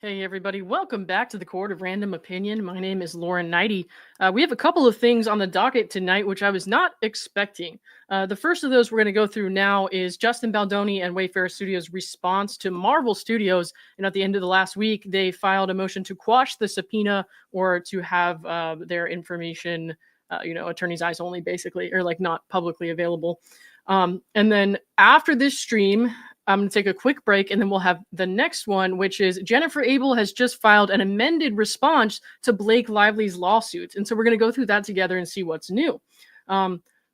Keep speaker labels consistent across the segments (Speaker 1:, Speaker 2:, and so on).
Speaker 1: Hey everybody, welcome back to the Court of Random Opinion. My name is Lauren Neidigh. We have a couple of things on the docket tonight which I was not expecting. The first of those we're going to go through now is Justin Baldoni and Wayfarer Studios' response to Marvel Studios. And at the end of the last week, they filed a motion to quash the subpoena or to have their information, attorney's eyes only, basically, or like not publicly available. And then after this stream, I'm going to take a quick break and then we'll have the next one, which is Jennifer Abel has just filed an amended response to Blake Lively's lawsuit. And so we're going to go through that together and see what's new.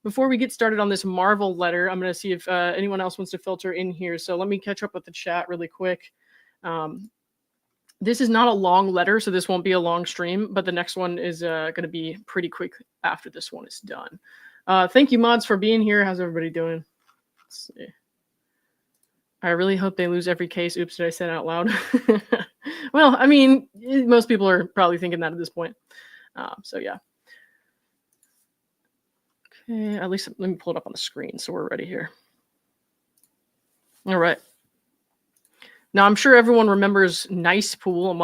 Speaker 1: Before we get started on this Marvel letter, I'm going to see if anyone else wants to filter in here. So let me catch up with the chat really quick. This is not a long letter, so this won't be a long stream, but the next one is going to be pretty quick after this one is done. Thank you, mods, for being here. How's everybody doing? Let's see. I really hope they lose every case. Oops, did I say that out loud? Well, I mean, most people are probably thinking that at this point. So yeah. Okay, at least let me pull it up on the screen so we're ready here. All right. Now, I'm sure everyone remembers Nicepool and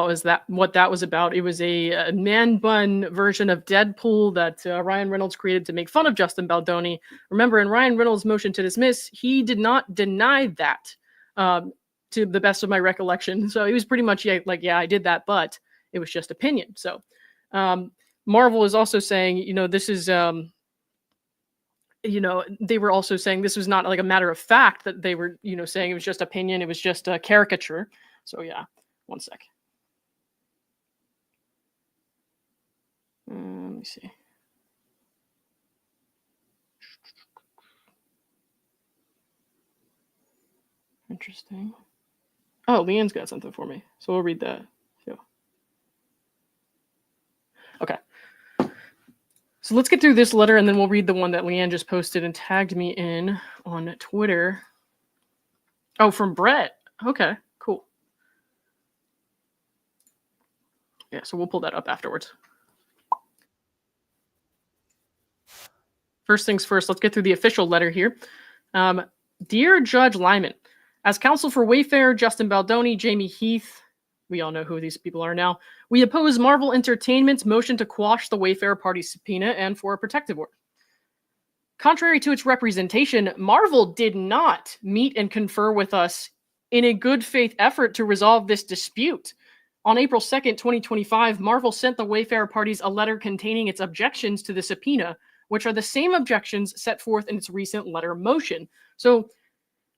Speaker 1: what that was about. It was a man-bun version of Deadpool that Ryan Reynolds created to make fun of Justin Baldoni. Remember, in Ryan Reynolds' motion to dismiss, he did not deny that, to the best of my recollection. So he was pretty much like, yeah, I did that, but it was just opinion. So Marvel is also saying, this is... they were also saying this was not like a matter of fact that they were, saying it was just opinion. It was just a caricature. So yeah, one sec. Let me see. Interesting. Oh, Leanne's got something for me. So we'll read that. Yeah. Okay. So let's get through this letter and then we'll read the one that Leanne just posted and tagged me in on Twitter. Oh, from Brett. Okay, cool. Yeah, so we'll pull that up afterwards. First things first, let's get through the official letter here. Dear Judge Lyman, as counsel for Wayfarer, Justin Baldoni, Jamie Heath, we all know who these people are now, we oppose Marvel Entertainment's motion to quash the Wayfarer party's subpoena and for a protective order. Contrary to its representation, Marvel did not meet and confer with us in a good faith effort to resolve this dispute. On April 2nd, 2025, Marvel sent the Wayfarer parties a letter containing its objections to the subpoena, which are the same objections set forth in its recent letter motion. So,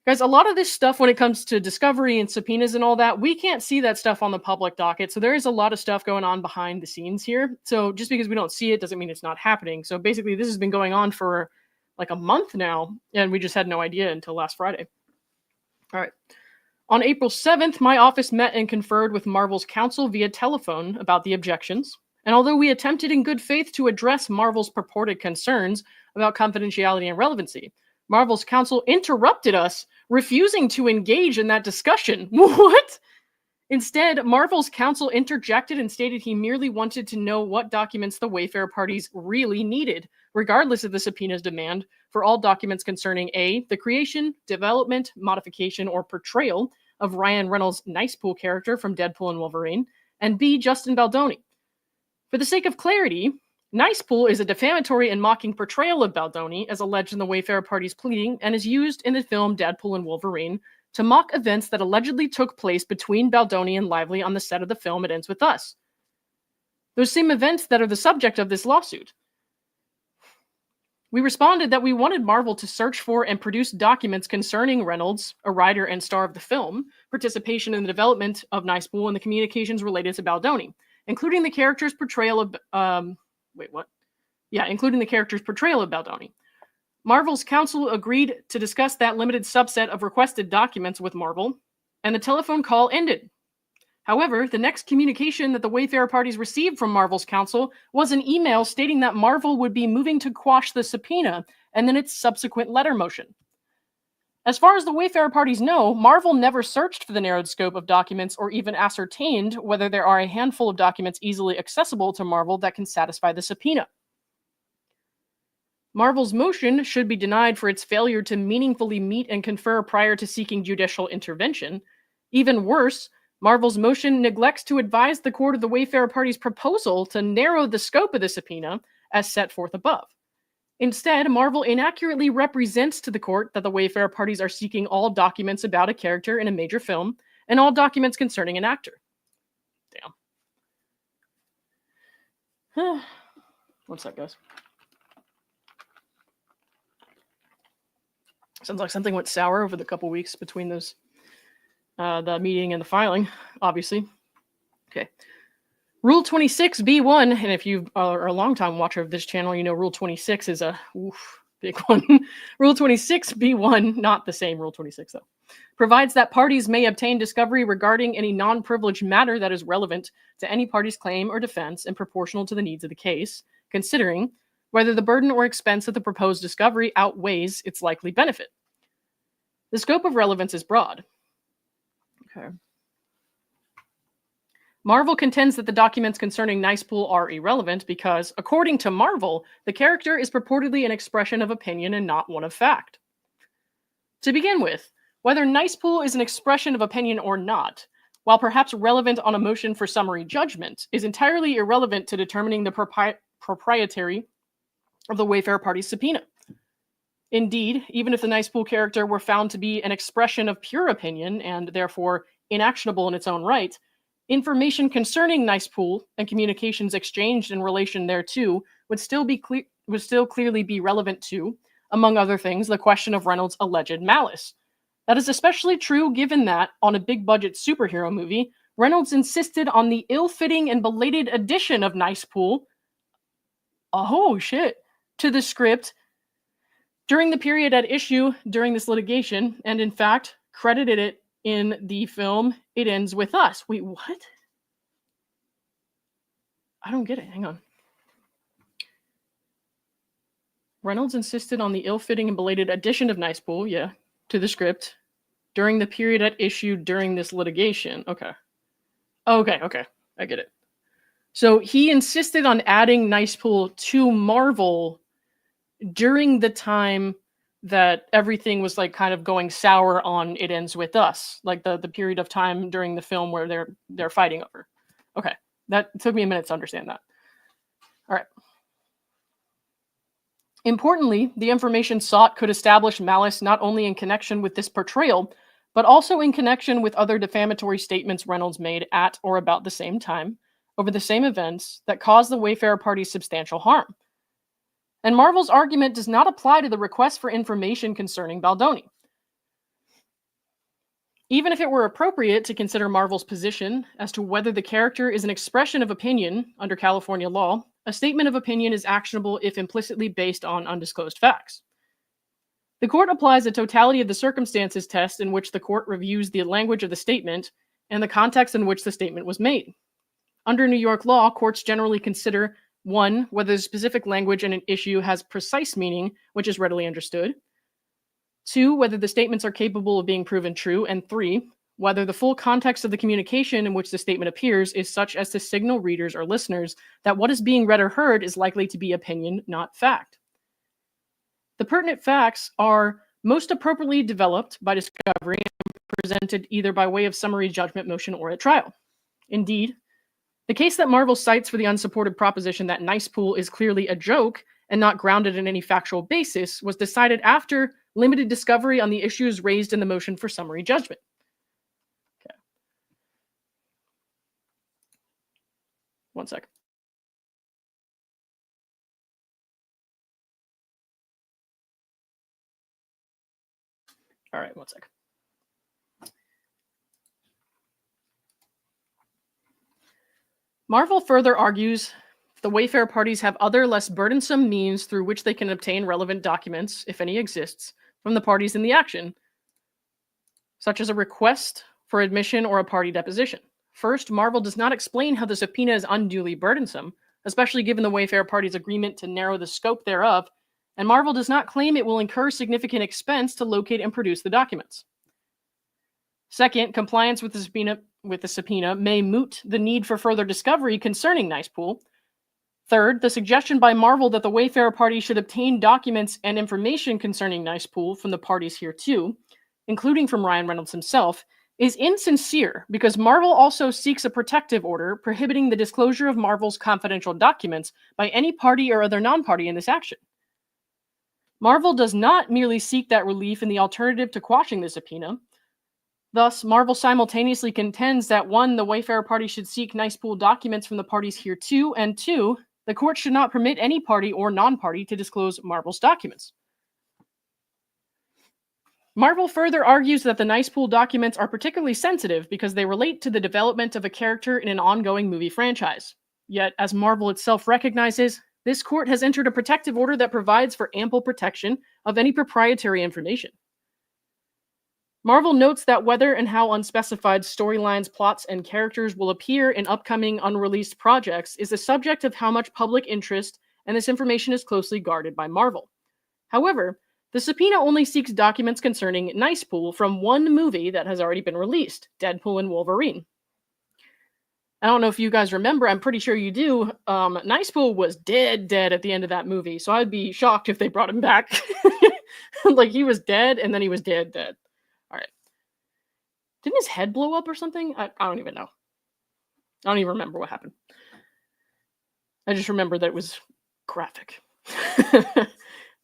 Speaker 1: guys, a lot of this stuff when it comes to discovery and subpoenas and all that, we can't see that stuff on the public docket. So there is a lot of stuff going on behind the scenes here. So just because we don't see it doesn't mean it's not happening. So basically this has been going on for like a month now, and we just had no idea until last Friday. All right. On April 7th, my office met and conferred with Marvel's counsel via telephone about the objections. And although we attempted in good faith to address Marvel's purported concerns about confidentiality and relevancy, Marvel's counsel interrupted us, refusing to engage in that discussion. What? Instead, Marvel's counsel interjected and stated he merely wanted to know what documents the Wayfarer parties really needed, regardless of the subpoena's demand for all documents concerning A, the creation, development, modification, or portrayal of Ryan Reynolds' Nicepool character from Deadpool and Wolverine, and B, Justin Baldoni. For the sake of clarity, Nicepool is a defamatory and mocking portrayal of Baldoni as alleged in the Wayfarer party's pleading and is used in the film Deadpool and Wolverine to mock events that allegedly took place between Baldoni and Lively on the set of the film It Ends With Us. Those same events that are the subject of this lawsuit. We responded that we wanted Marvel to search for and produce documents concerning Reynolds, a writer and star of the film, participation in the development of Nicepool and the communications related to Baldoni, including the character's portrayal of including the character's portrayal of Baldoni. Marvel's counsel agreed to discuss that limited subset of requested documents with Marvel, and the telephone call ended. However, the next communication that the Wayfarer parties received from Marvel's counsel was an email stating that Marvel would be moving to quash the subpoena and then its subsequent letter motion. As far as the Wayfarer parties know, Marvel never searched for the narrowed scope of documents or even ascertained whether there are a handful of documents easily accessible to Marvel that can satisfy the subpoena. Marvel's motion should be denied for its failure to meaningfully meet and confer prior to seeking judicial intervention. Even worse, Marvel's motion neglects to advise the court of the Wayfarer party's proposal to narrow the scope of the subpoena as set forth above. Instead, Marvel inaccurately represents to the court that the Wayfarer parties are seeking all documents about a character in a major film and all documents concerning an actor. Damn. One sec, guys. Sounds like something went sour over the couple weeks between those, the meeting and the filing, obviously. Okay. Rule 26B1, and if you are a long-time watcher of this channel, you know Rule 26 is a big one. Rule 26B1, not the same Rule 26 though, provides that parties may obtain discovery regarding any non-privileged matter that is relevant to any party's claim or defense and proportional to the needs of the case, considering whether the burden or expense of the proposed discovery outweighs its likely benefit. The scope of relevance is broad. Okay. Marvel contends that the documents concerning Nicepool are irrelevant because, according to Marvel, the character is purportedly an expression of opinion and not one of fact. To begin with, whether Nicepool is an expression of opinion or not, while perhaps relevant on a motion for summary judgment, is entirely irrelevant to determining the propriety of the Wayfarer party's subpoena. Indeed, even if the Nicepool character were found to be an expression of pure opinion and therefore inactionable in its own right, information concerning Nicepool and communications exchanged in relation thereto would still clearly be relevant to, among other things, the question of Reynolds' alleged malice. That is especially true given that, on a big-budget superhero movie, Reynolds insisted on the ill-fitting and belated addition of Nicepool, oh shit, to the script during the period at issue during this litigation, and in fact, credited it in the film It Ends With Us. Wait, what? I don't get it. Hang on. Reynolds insisted on the ill-fitting and belated addition of Nicepool, yeah, to the script during the period at issue during this litigation. Okay. Okay. I get it. So he insisted on adding Nicepool to Marvel during the time that everything was like kind of going sour on It Ends With Us, like the period of time during the film where they're fighting over. Okay, that took me a minute to understand that. All right. Importantly, the information sought could establish malice not only in connection with this portrayal, but also in connection with other defamatory statements Reynolds made at or about the same time over the same events that caused the Wayfarer party substantial harm. And Marvel's argument does not apply to the request for information concerning Baldoni. Even if it were appropriate to consider Marvel's position as to whether the character is an expression of opinion under California law, a statement of opinion is actionable if implicitly based on undisclosed facts. The court applies a totality of the circumstances test in which the court reviews the language of the statement and the context in which the statement was made. Under New York law, courts generally consider 1, whether the specific language in an issue has precise meaning, which is readily understood. 2, whether the statements are capable of being proven true. And 3, whether the full context of the communication in which the statement appears is such as to signal readers or listeners that what is being read or heard is likely to be opinion, not fact. The pertinent facts are most appropriately developed by discovery and presented either by way of summary judgment motion or at trial. Indeed, the case that Marvel cites for the unsupported proposition that Nicepool is clearly a joke and not grounded in any factual basis was decided after limited discovery on the issues raised in the motion for summary judgment. Okay. One sec. All right, one sec. Marvel further argues the Wayfarer parties have other less burdensome means through which they can obtain relevant documents, if any exists, from the parties in the action, such as a request for admission or a party deposition. First, Marvel does not explain how the subpoena is unduly burdensome, especially given the Wayfarer parties' agreement to narrow the scope thereof, and Marvel does not claim it will incur significant expense to locate and produce the documents. Second, compliance with the subpoena may moot the need for further discovery concerning Nicepool. Third, the suggestion by Marvel that the Wayfarer party should obtain documents and information concerning Nicepool from the parties hereto, including from Ryan Reynolds himself, is insincere because Marvel also seeks a protective order prohibiting the disclosure of Marvel's confidential documents by any party or other non-party in this action. Marvel does not merely seek that relief in the alternative to quashing the subpoena. Thus, Marvel simultaneously contends that 1, the Wayfarer party should seek Nicepool documents from the parties hereto, and 2, the court should not permit any party or non-party to disclose Marvel's documents. Marvel further argues that the Nicepool documents are particularly sensitive because they relate to the development of a character in an ongoing movie franchise. Yet, as Marvel itself recognizes, this court has entered a protective order that provides for ample protection of any proprietary information. Marvel notes that whether and how unspecified storylines, plots, and characters will appear in upcoming unreleased projects is a subject of how much public interest, and this information is closely guarded by Marvel. However, the subpoena only seeks documents concerning Nicepool from one movie that has already been released, Deadpool and Wolverine. I don't know if you guys remember, I'm pretty sure you do, Nicepool was dead at the end of that movie, so I'd be shocked if they brought him back. Like, he was dead, and then he was dead. Alright. Didn't his head blow up or something? I don't even know. I don't even remember what happened. I just remember that it was graphic.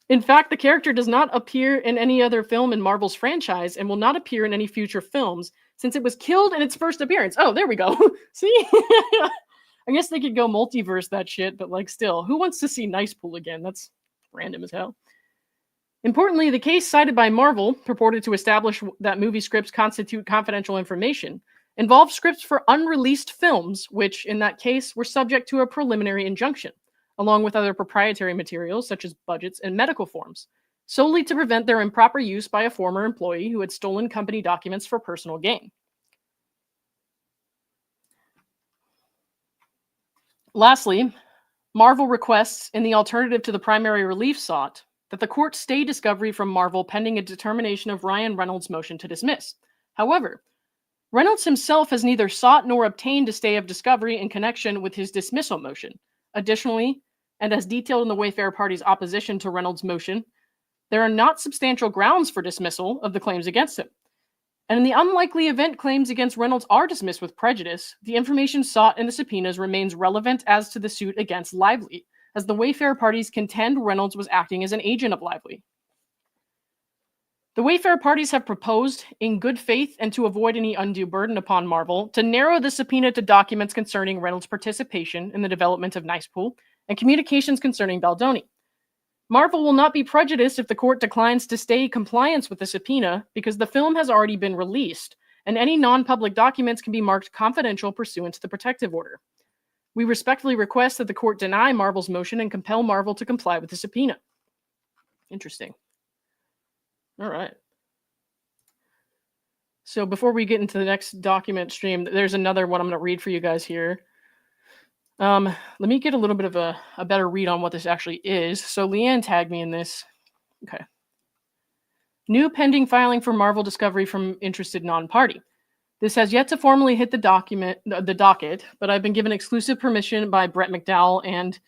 Speaker 1: In fact, the character does not appear in any other film in Marvel's franchise and will not appear in any future films since it was killed in its first appearance. Oh, there we go. See? I guess they could go multiverse that shit, but like still, who wants to see Nicepool again? That's random as hell. Importantly, the case cited by Marvel, purported to establish that movie scripts constitute confidential information, involved scripts for unreleased films, which, in that case, were subject to a preliminary injunction, along with other proprietary materials such as budgets and medical forms, solely to prevent their improper use by a former employee who had stolen company documents for personal gain. Lastly, Marvel requests, in the alternative to the primary relief sought, that the court stay discovery from Marvel pending a determination of Ryan Reynolds' motion to dismiss. However, Reynolds himself has neither sought nor obtained a stay of discovery in connection with his dismissal motion. Additionally, and as detailed in the Wayfarer party's opposition to Reynolds' motion, there are not substantial grounds for dismissal of the claims against him. And in the unlikely event claims against Reynolds are dismissed with prejudice, the information sought in the subpoenas remains relevant as to the suit against Lively, as the Wayfarer parties contend Reynolds was acting as an agent of Lively. The Wayfarer parties have proposed, in good faith and to avoid any undue burden upon Marvel, to narrow the subpoena to documents concerning Reynolds' participation in the development of Nicepool and communications concerning Baldoni. Marvel will not be prejudiced if the court declines to stay compliance with the subpoena because the film has already been released, and any non-public documents can be marked confidential pursuant to the protective order. We respectfully request that the court deny Marvel's motion and compel Marvel to comply with the subpoena. Interesting. All right. So before we get into the next document stream, there's another one I'm going to read for you guys here. Let me get a little bit of a better read on what this actually is. So Leanne tagged me in this. Okay. New pending filing for Marvel Discovery from interested non-party. This has yet to formally hit the docket, but I've been given exclusive permission by Brett McDowell and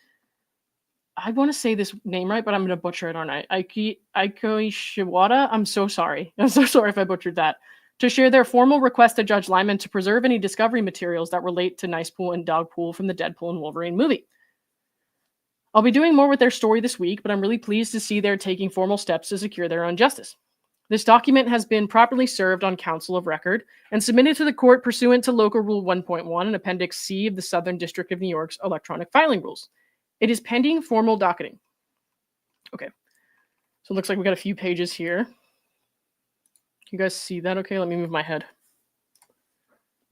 Speaker 1: I want to say this name right, but I'm going to butcher it, aren't I? Aiko Shiwata? I'm so sorry. I'm so sorry if I butchered that. To share their formal request to Judge Lyman to preserve any discovery materials that relate to Nicepool and Dogpool from the Deadpool and Wolverine movie. I'll be doing more with their story this week, but I'm really pleased to see they're taking formal steps to secure their own justice. This document has been properly served on counsel of record and submitted to the court pursuant to Local Rule 1.1 and Appendix C of the Southern District of New York's electronic filing rules. It is pending formal docketing. Okay, so it looks like we got a few pages here. Can you guys see that okay? Let me move my head.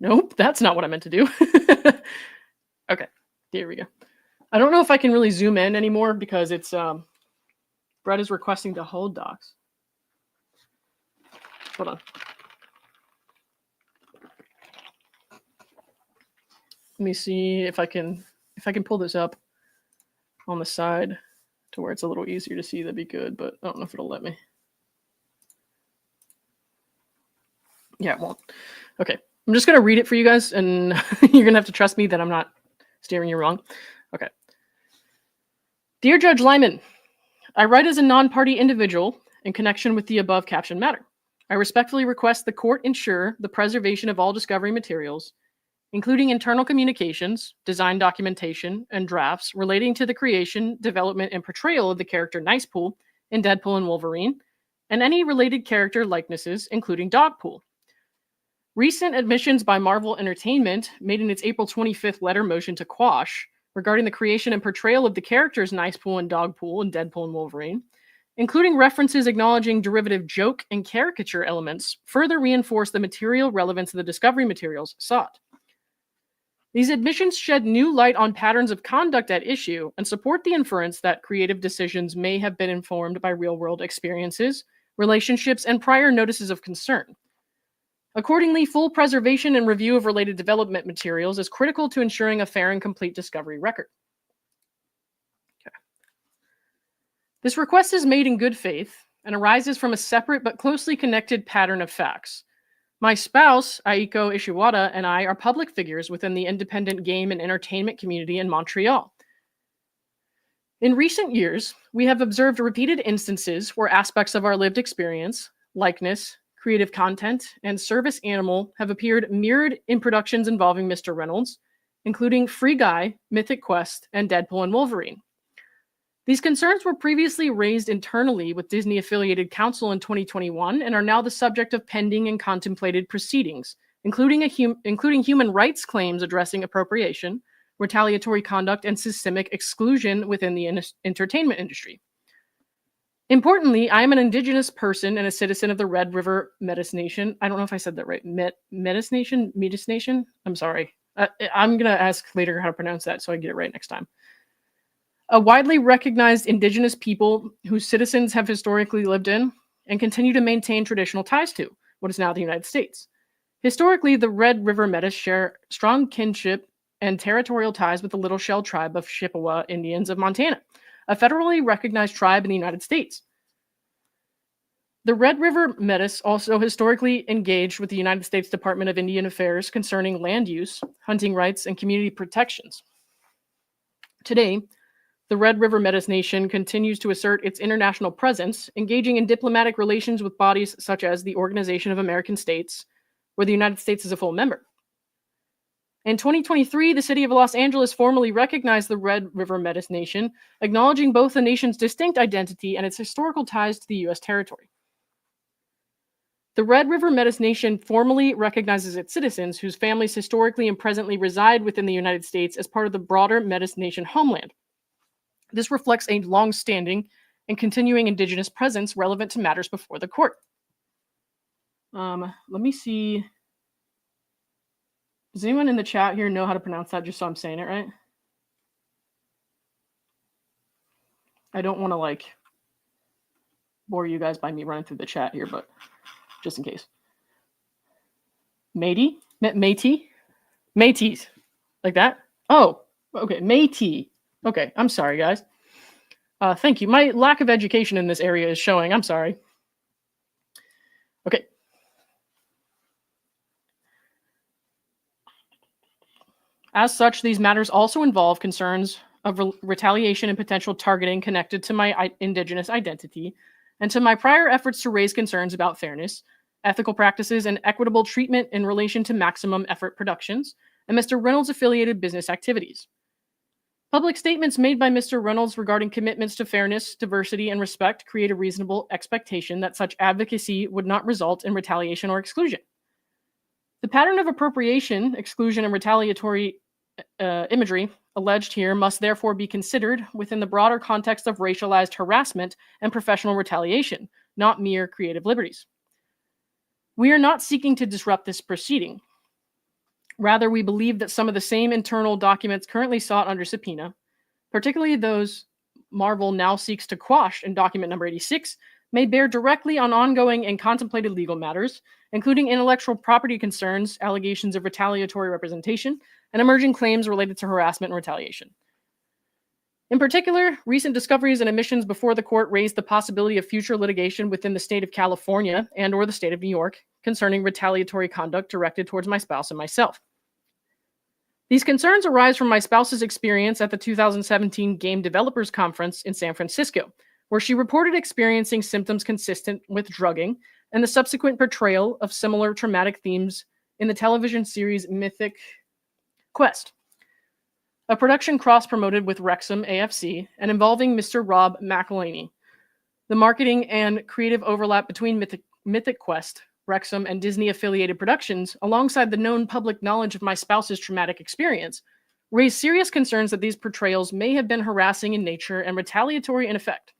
Speaker 1: Nope, that's not what I meant to do. Okay, there we go. I don't know if I can really zoom in anymore because it's, Brett is requesting to hold docs. Hold on. Let me see if I can pull this up on the side to where it's a little easier to see. That'd be good, but I don't know if it'll let me. Yeah, it won't. Okay, I'm just going to read it for you guys, and you're going to have to trust me that I'm not steering you wrong. Okay. Dear Judge Lyman, I write as a non-party individual in connection with the above captioned matter. I respectfully request the court ensure the preservation of all discovery materials, including internal communications, design documentation, and drafts relating to the creation, development, and portrayal of the character Nicepool in Deadpool and Wolverine, and any related character likenesses, including Dogpool. Recent admissions by Marvel Entertainment, made in its April 25th letter motion to Quash, regarding the creation and portrayal of the characters Nicepool and Dogpool in Deadpool and Wolverine, including references acknowledging derivative joke and caricature elements, further reinforce the material relevance of the discovery materials sought. These admissions shed new light on patterns of conduct at issue and support the inference that creative decisions may have been informed by real-world experiences, relationships, and prior notices of concern. Accordingly, full preservation and review of related development materials is critical to ensuring a fair and complete discovery record. Okay. This request is made in good faith and arises from a separate but closely connected pattern of facts. My spouse, Aiko Ishiwata, and I are public figures within the independent game and entertainment community in Montreal. In recent years, we have observed repeated instances where aspects of our lived experience, likeness, creative content, and service animal have appeared mirrored in productions involving Mr. Reynolds, including Free Guy, Mythic Quest, and Deadpool and Wolverine. These concerns were previously raised internally with Disney-affiliated counsel in 2021 and are now the subject of pending and contemplated proceedings, including human rights claims addressing appropriation, retaliatory conduct, and systemic exclusion within the entertainment industry. Importantly, I am an Indigenous person and a citizen of the Red River Metis Nation. I don't know if I said that right. Metis Nation? Metis Nation? I'm sorry. I'm going to ask later how to pronounce that so I get it right next time. A widely recognized Indigenous people whose citizens have historically lived in and continue to maintain traditional ties to what is now the United States. Historically, the Red River Metis share strong kinship and territorial ties with the Little Shell tribe of Chippewa Indians of Montana, a federally recognized tribe in the United States. The Red River Metis also historically engaged with the United States Department of Indian Affairs concerning land use, hunting rights, and community protections. Today, the Red River Metis Nation continues to assert its international presence, engaging in diplomatic relations with bodies such as the Organization of American States, where the United States is a full member. In 2023, the city of Los Angeles formally recognized the Red River Metis Nation, acknowledging both the nation's distinct identity and its historical ties to the U.S. territory. The Red River Metis Nation formally recognizes its citizens whose families historically and presently reside within the United States as part of the broader Metis Nation homeland. This reflects a long-standing and continuing Indigenous presence relevant to matters before the court. Let me see. Does anyone in the chat here know how to pronounce that, just so I'm saying it right? I don't want to, bore you guys by me running through the chat here, but just in case. Métis? Métis. Like that? Oh, okay. Métis. Okay, I'm sorry, guys. Thank you. My lack of education in this area is showing. I'm sorry. Okay. As such, these matters also involve concerns of retaliation and potential targeting connected to my Indigenous identity and to my prior efforts to raise concerns about fairness, ethical practices, and equitable treatment in relation to maximum effort productions and Mr. Reynolds' affiliated business activities. Public statements made by Mr. Reynolds regarding commitments to fairness, diversity, and respect create a reasonable expectation that such advocacy would not result in retaliation or exclusion. The pattern of appropriation, exclusion, and retaliatory imagery alleged here must therefore be considered within the broader context of racialized harassment and professional retaliation, not mere creative liberties. We are not seeking to disrupt this proceeding. Rather, we believe that some of the same internal documents currently sought under subpoena, particularly those Marvel now seeks to quash in document number 86, may bear directly on ongoing and contemplated legal matters, including intellectual property concerns, allegations of retaliatory representation, and emerging claims related to harassment and retaliation. In particular, recent discoveries and admissions before the court raised the possibility of future litigation within the state of California and/or the state of New York concerning retaliatory conduct directed towards my spouse and myself. These concerns arise from my spouse's experience at the 2017 Game Developers Conference in San Francisco, where she reported experiencing symptoms consistent with drugging, and the subsequent portrayal of similar traumatic themes in the television series Mythic Quest, a production cross-promoted with Wrexham AFC and involving Mr. Rob McElhaney. The marketing and creative overlap between Mythic Quest, Wrexham, and Disney-affiliated productions, alongside the known public knowledge of my spouse's traumatic experience, raised serious concerns that these portrayals may have been harassing in nature and retaliatory in effect.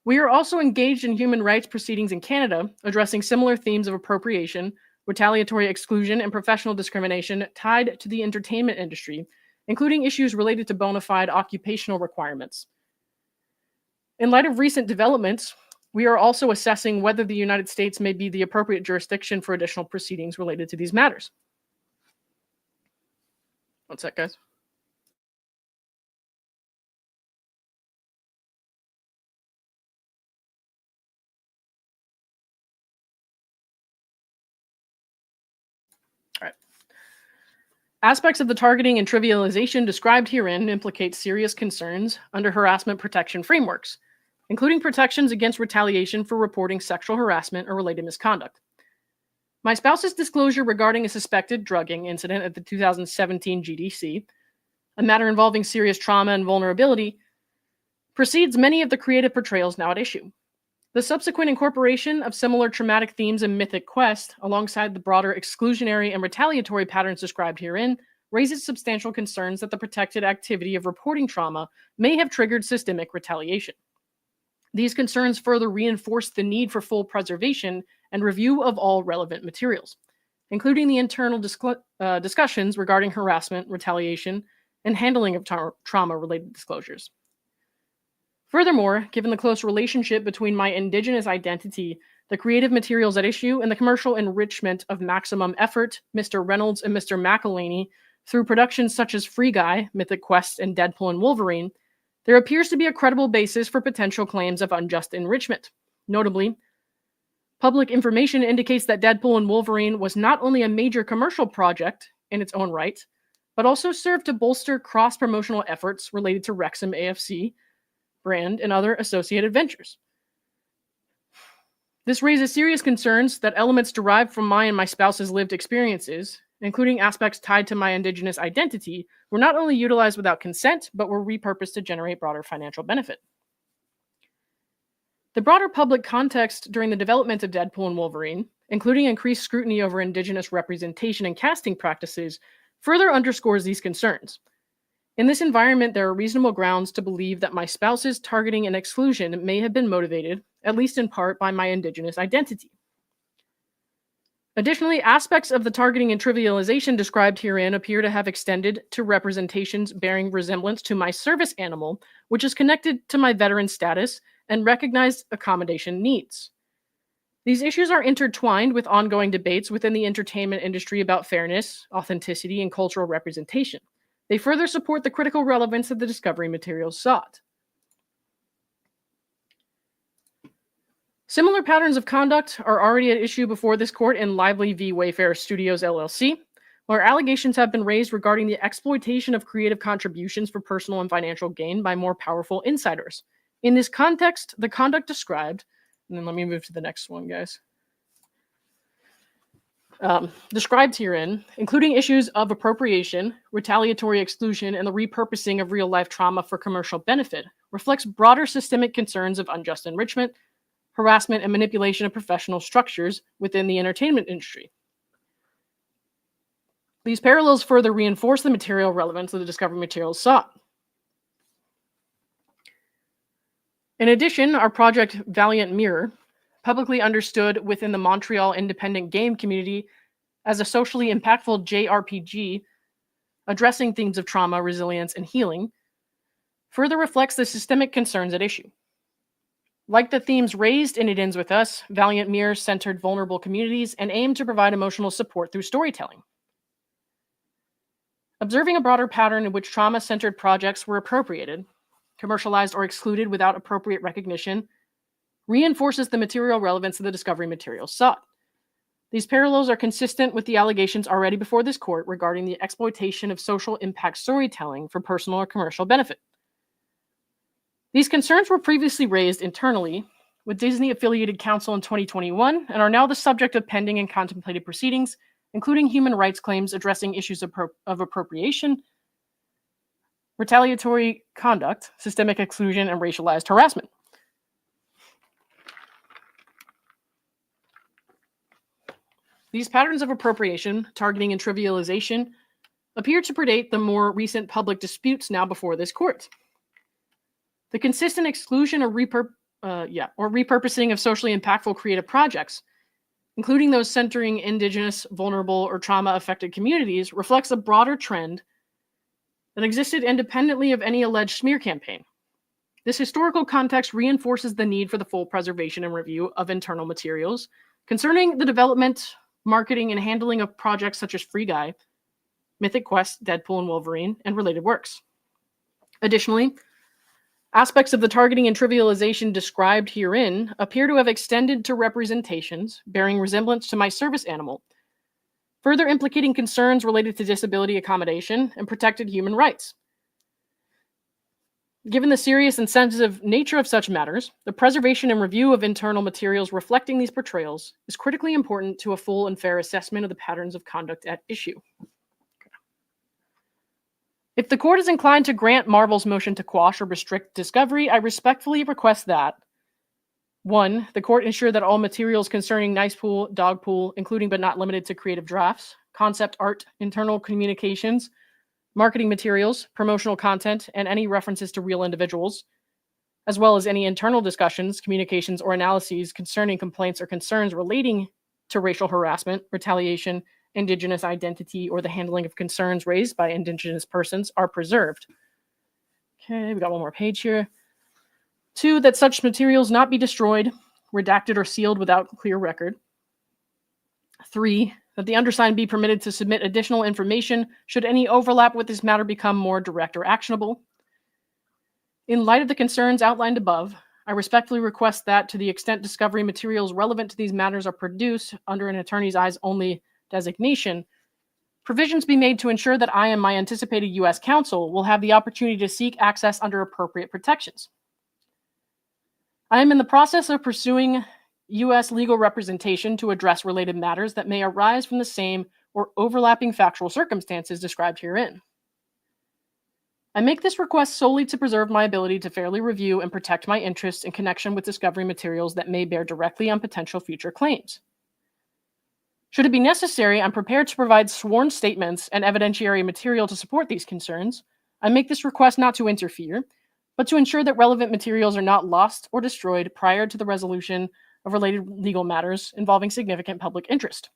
Speaker 1: We are also engaged in human rights proceedings in Canada, addressing similar themes of appropriation, retaliatory exclusion, and professional discrimination tied to the entertainment industry, including issues related to bona fide occupational requirements. In light of recent developments, we are also assessing whether the United States may be the appropriate jurisdiction for additional proceedings related to these matters. One sec, guys. All right. Aspects of the targeting and trivialization described herein implicate serious concerns under harassment protection frameworks, including protections against retaliation for reporting sexual harassment or related misconduct. My spouse's disclosure regarding a suspected drugging incident at the 2017 GDC, a matter involving serious trauma and vulnerability, precedes many of the creative portrayals now at issue. The subsequent incorporation of similar traumatic themes in Mythic Quest, alongside the broader exclusionary and retaliatory patterns described herein, raises substantial concerns that the protected activity of reporting trauma may have triggered systemic retaliation. These concerns further reinforce the need for full preservation and review of all relevant materials, including the internal discussions regarding harassment, retaliation, and handling of trauma-related disclosures. Furthermore, given the close relationship between my Indigenous identity, the creative materials at issue, and the commercial enrichment of Maximum Effort, Mr. Reynolds, and Mr. McElhaney, through productions such as Free Guy, Mythic Quest, and Deadpool and Wolverine, there appears to be a credible basis for potential claims of unjust enrichment. Notably, public information indicates that Deadpool and Wolverine was not only a major commercial project in its own right, but also served to bolster cross-promotional efforts related to Wrexham AFC brand and other associated ventures. This raises serious concerns that elements derived from my and my spouse's lived experiences, including aspects tied to my Indigenous identity, were not only utilized without consent, but were repurposed to generate broader financial benefit. The broader public context during the development of Deadpool and Wolverine, including increased scrutiny over Indigenous representation and casting practices, further underscores these concerns. In this environment, there are reasonable grounds to believe that my spouse's targeting and exclusion may have been motivated, at least in part, by my Indigenous identity. Additionally, aspects of the targeting and trivialization described herein appear to have extended to representations bearing resemblance to my service animal, which is connected to my veteran status and recognized accommodation needs. These issues are intertwined with ongoing debates within the entertainment industry about fairness, authenticity, and cultural representation. They further support the critical relevance of the discovery materials sought. Similar patterns of conduct are already at issue before this court in Lively v. Wayfarer Studios LLC, where allegations have been raised regarding the exploitation of creative contributions for personal and financial gain by more powerful insiders. In this context, the conduct described, and then let me move to the next one, guys. Described herein, including issues of appropriation, retaliatory exclusion, and the repurposing of real-life trauma for commercial benefit, reflects broader systemic concerns of unjust enrichment, harassment, and manipulation of professional structures within the entertainment industry. These parallels further reinforce the material relevance of the discovery materials sought. In addition, our project Valiant Mirror, publicly understood within the Montreal independent game community as a socially impactful JRPG addressing themes of trauma, resilience, and healing, further reflects the systemic concerns at issue. Like the themes raised in It Ends With Us, Valiant Mirror centered vulnerable communities and aimed to provide emotional support through storytelling. Observing a broader pattern in which trauma-centered projects were appropriated, commercialized, or excluded without appropriate recognition reinforces the material relevance of the discovery materials sought. These parallels are consistent with the allegations already before this court regarding the exploitation of social impact storytelling for personal or commercial benefit. These concerns were previously raised internally with Disney-affiliated counsel in 2021 and are now the subject of pending and contemplated proceedings, including human rights claims addressing issues of appropriation, retaliatory conduct, systemic exclusion, and racialized harassment. These patterns of appropriation, targeting, and trivialization appear to predate the more recent public disputes now before this court. The consistent exclusion or repurposing of socially impactful creative projects, including those centering Indigenous, vulnerable, or trauma-affected communities, reflects a broader trend that existed independently of any alleged smear campaign. This historical context reinforces the need for the full preservation and review of internal materials concerning the development, marketing, and handling of projects such as Free Guy, Mythic Quest, Deadpool and Wolverine, and related works. Additionally, aspects of the targeting and trivialization described herein appear to have extended to representations bearing resemblance to my service animal, further implicating concerns related to disability accommodation and protected human rights. Given the serious and sensitive nature of such matters, the preservation and review of internal materials reflecting these portrayals is critically important to a full and fair assessment of the patterns of conduct at issue. If the court is inclined to grant Marvel's motion to quash or restrict discovery, I respectfully request that 1. The court ensure that all materials concerning Nicepool, Dogpool, including but not limited to creative drafts, concept art, internal communications, marketing materials, promotional content, and any references to real individuals, as well as any internal discussions, communications, or analyses concerning complaints or concerns relating to racial harassment, retaliation, Indigenous identity, or the handling of concerns raised by Indigenous persons are preserved. Okay, we got one more page here. 2, that such materials not be destroyed, redacted, or sealed without clear record. 3, that the undersigned be permitted to submit additional information should any overlap with this matter become more direct or actionable. In light of the concerns outlined above, I respectfully request that, to the extent discovery materials relevant to these matters are produced under an attorney's eyes only designation, provisions be made to ensure that I and my anticipated U.S. counsel will have the opportunity to seek access under appropriate protections. I am in the process of pursuing U.S. legal representation to address related matters that may arise from the same or overlapping factual circumstances described herein. I make this request solely to preserve my ability to fairly review and protect my interests in connection with discovery materials that may bear directly on potential future claims. Should it be necessary, I'm prepared to provide sworn statements and evidentiary material to support these concerns. I make this request not to interfere, but to ensure that relevant materials are not lost or destroyed prior to the resolution of related legal matters involving significant public interest.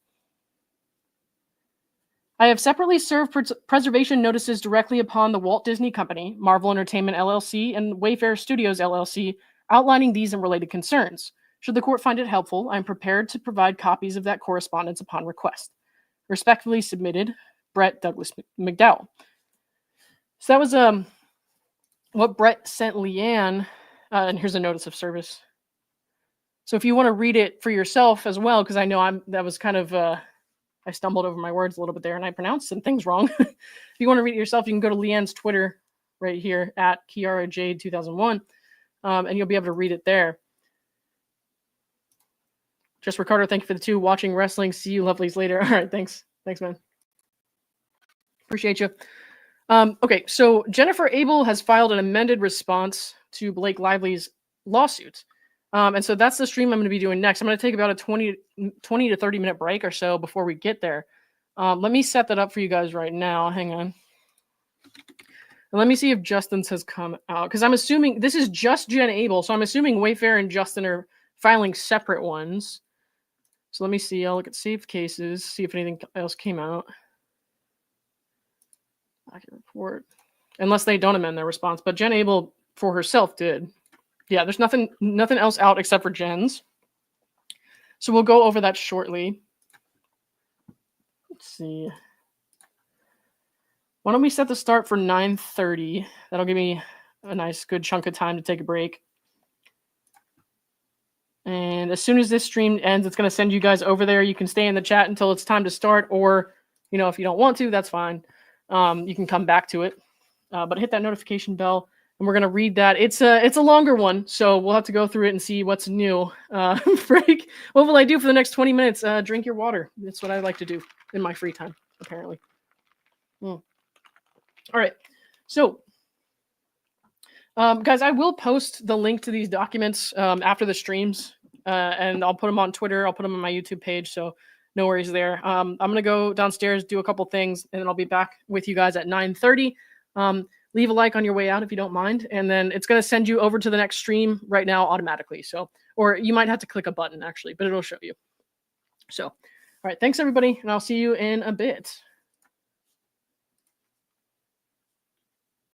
Speaker 1: I have separately served preservation notices directly upon the Walt Disney Company, Marvel Entertainment LLC, and Wayfarer Studios LLC, outlining these and related concerns. Should the court find it helpful, I am prepared to provide copies of that correspondence upon request. Respectfully submitted, Brett Douglas McDowell. So that was what Brett sent Leanne, and here's a notice of service. So if you want to read it for yourself as well, because I know that was kind of, I stumbled over my words a little bit there and I pronounced some things wrong. If you want to read it yourself, you can go to Leanne's Twitter right here at KiaraJade2001, and you'll be able to read it there. Just Ricardo, thank you for the 2. Watching wrestling. See you lovelies later. All right, thanks. Thanks, man. Appreciate you. Okay, so Jennifer Abel has filed an amended response to Blake Lively's lawsuit. And so that's the stream I'm going to be doing next. I'm going to take about a 20 to 30 minute break or so before we get there. Let me set that up for you guys right now. Hang on. And let me see if Justin's has come out, because I'm assuming this is just Jen Abel. So I'm assuming Wayfarer and Justin are filing separate ones. So let me see. I'll look at saved cases, see if anything else came out. I can report. Unless they don't amend their response. But Jen Abel for herself did. Yeah, there's nothing else out except for Jen's. So we'll go over that shortly. Let's see. Why don't we set the start for 9:30? That'll give me a nice good chunk of time to take a break. And as soon as this stream ends, it's going to send you guys over there. You can stay in the chat until it's time to start, or, if you don't want to, that's fine. You can come back to it. But hit that notification bell. and we're gonna read that. It's a longer one, so we'll have to go through it and see what's new. Frank, what will I do for the next 20 minutes? Drink your water. That's what I like to do in my free time, apparently. All right, so guys, I will post the link to these documents after the streams, and I'll put them on Twitter. I'll put them on my YouTube page, so no worries there. I'm gonna go downstairs, do a couple things, and then I'll be back with you guys at 9:30. Leave a like on your way out if you don't mind, and then it's going to send you over to the next stream right now automatically. So, or you might have to click a button actually, but it'll show you. So, all right, thanks everybody, and I'll see you in a bit.